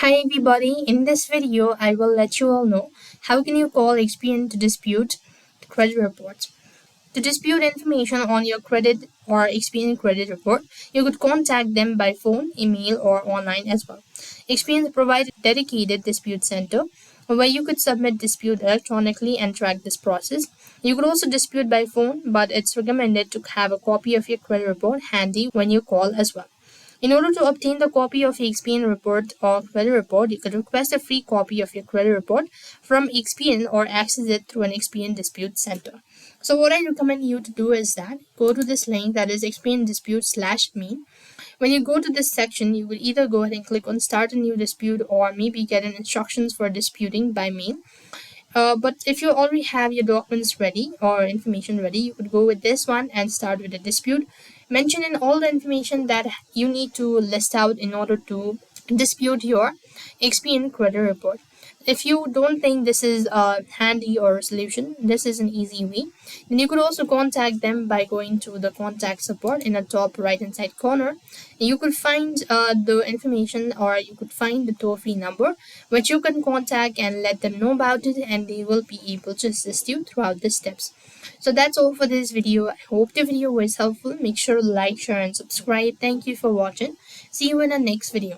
Hi everybody, in this video I will let you all know how can you call Experian to dispute credit reports. To dispute information on your credit or Experian credit report, you could contact them by phone, email or online as well. Experian provides a dedicated dispute center where you could submit dispute electronically and track this process. You could also dispute by phone, but it's recommended to have a copy of your credit report handy when you call as well. In order to obtain the copy of your Experian report or credit report, you could request a free copy of your credit report from Experian or access it through an Experian Dispute Center. So what I recommend you to do is that go to this link, that is Experian Dispute/me. When you go to this section, you will either go ahead and click on start a new dispute or maybe get an instructions for disputing by mail. But if you already have your documents ready or information ready, you could go with this one and start with a dispute. Mention in all the information that you need to list out in order to dispute your Experian credit report. If you don't think this is handy or a solution, this is an easy way. Then you could also contact them by going to the contact support in the top right hand side corner. You could find the information, or you could find the toll-free number which you can contact and let them know about it, and they will be able to assist you throughout the steps. So that's all for this video. I hope the video was helpful. Make sure to like, share and subscribe. Thank you for watching. See you in the next video.